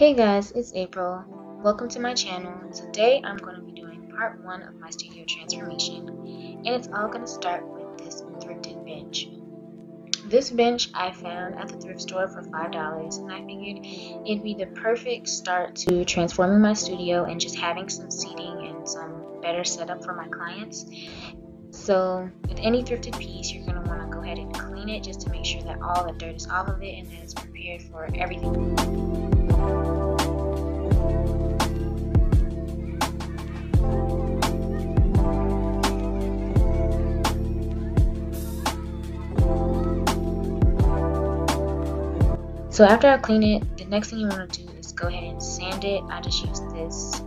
Hey guys, it's April. Welcome to my channel. Today I'm going to be doing part 1 of my studio transformation, and it's all going to start with this thrifted bench. This bench I found at the thrift store for $5, and I figured it'd be the perfect start to transforming my studio and just having some seating and some better setup for my clients. So with any thrifted piece, you're going to want to go ahead and clean it just to make sure that all the dirt is off of it and that it's prepared for everything. So after I clean it, the next thing you want to do is go ahead and sand it. I just use this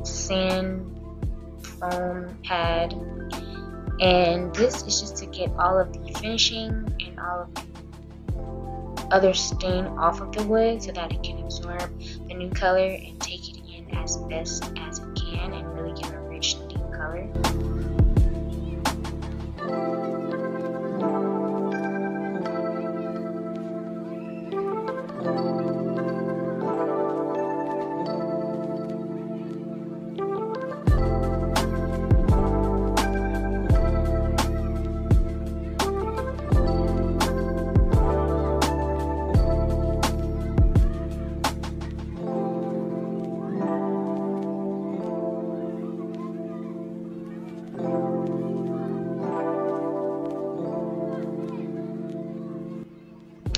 sand foam pad, and this is just to get all of the finishing and all of the other stain off of the wood so that it can absorb the new color and take it in as best as it can and really give a rich, deep color.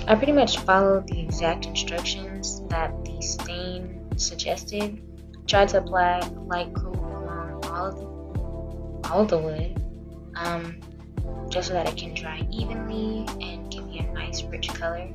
I pretty much followed the exact instructions that the stain suggested. Tried to apply light glue along all of the wood, just so that it can dry evenly and give me a nice rich color.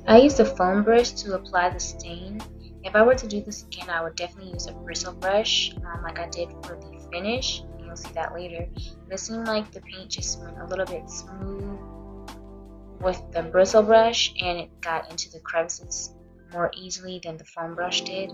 I used a foam brush to apply the stain. If I were to do this again, I would definitely use a bristle brush, like I did for the finish. You'll see that later. But it seemed like the paint just went a little bit smooth with the bristle brush, and it got into the crevices more easily than the foam brush did.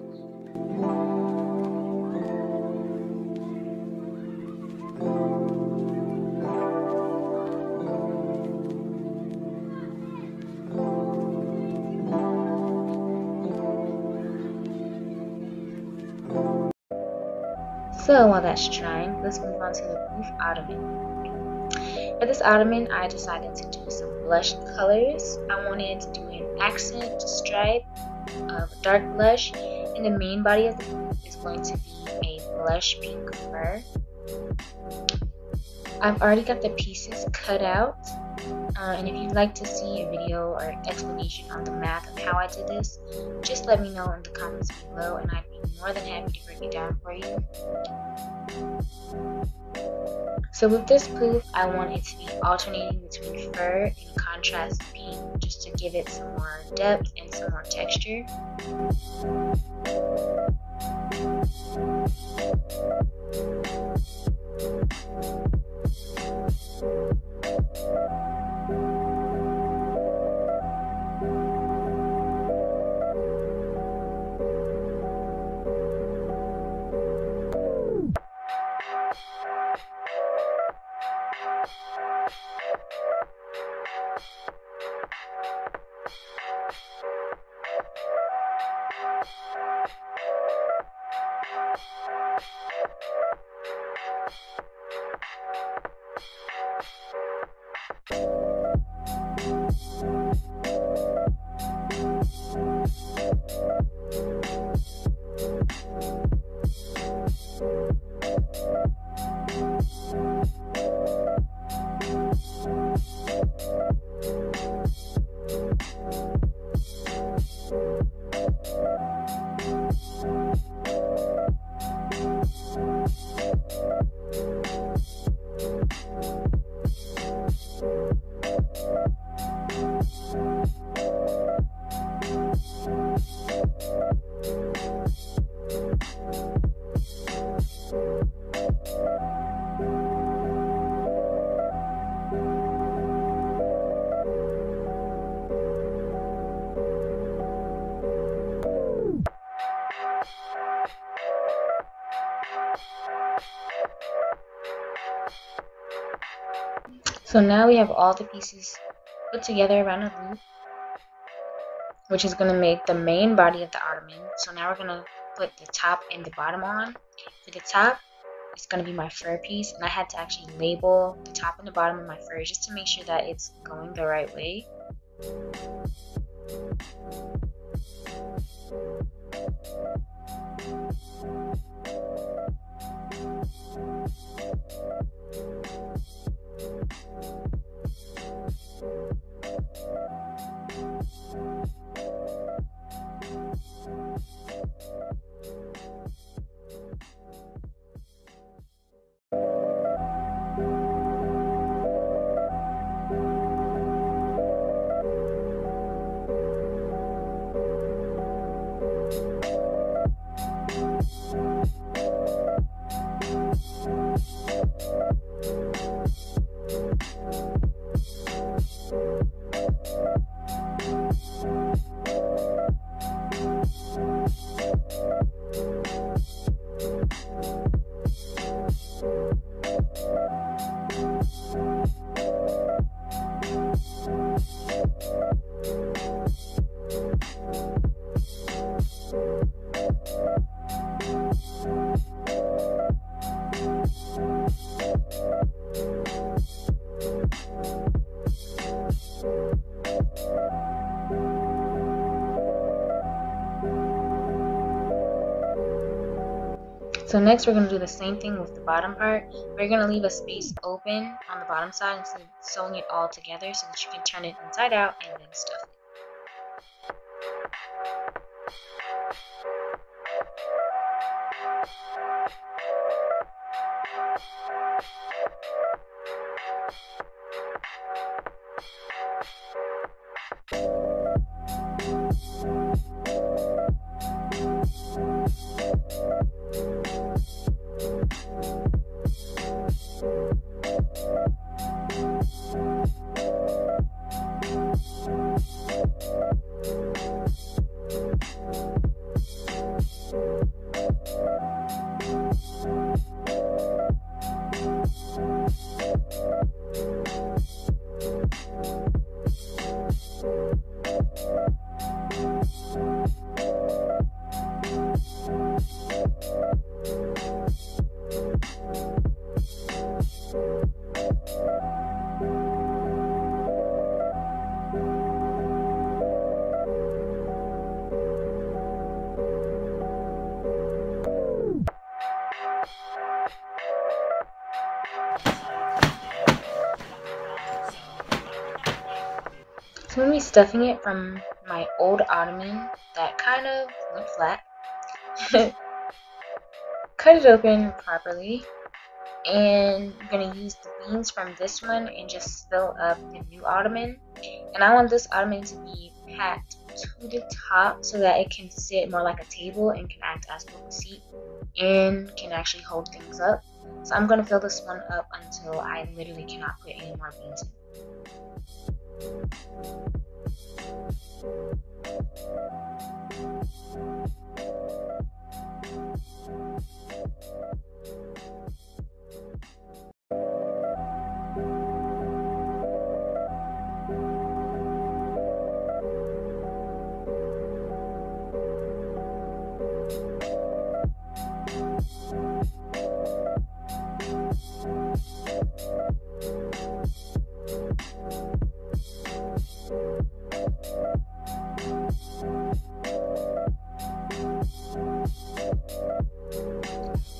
So while that's drying, let's move on to the Pouf Ottoman. For this ottoman, I decided to do some blush colors. I wanted to do an accent stripe of dark blush, and the main body of the Pouf is going to be a blush pink fur. I've already got the pieces cut out, and if you'd like to see a video or explanation on the math of how I did this, just let me know in the comments below and I'd be more than happy to break it down for you. So with this Pouf, I want it to be alternating between fur and contrast pink, just to give it some more depth and some more texture. So now we have all the pieces put together around a loop, which is going to make the main body of the ottoman. So now we're going to put the top and the bottom on. For the top, it's going to be my fur piece, and I had to actually label the top and the bottom of my fur just to make sure that it's going the right way. So next we're going to do the same thing with the bottom part. We're going to leave a space open on the bottom side instead of sewing it all together so that you can turn it inside out and then stuff it. So I'm going to be stuffing it from my old ottoman that kind of went flat. Cut it open properly, and I'm going to use the beans from this one and just fill up the new ottoman. And I want this ottoman to be packed to the top so that it can sit more like a table and can act as a seat and can actually hold things up. So I'm going to fill this one up until I literally cannot put any more beans in.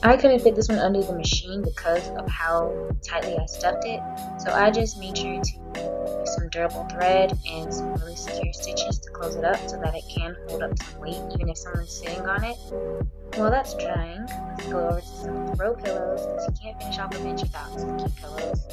I couldn't fit this one under the machine because of how tightly I stuffed it, so I just made sure to use some durable thread and some really secure stitches to close it up so that it can hold up some weight even if someone's sitting on it. While that's drying, let's go over to some throw pillows because you can't finish off a bench without some cute pillows.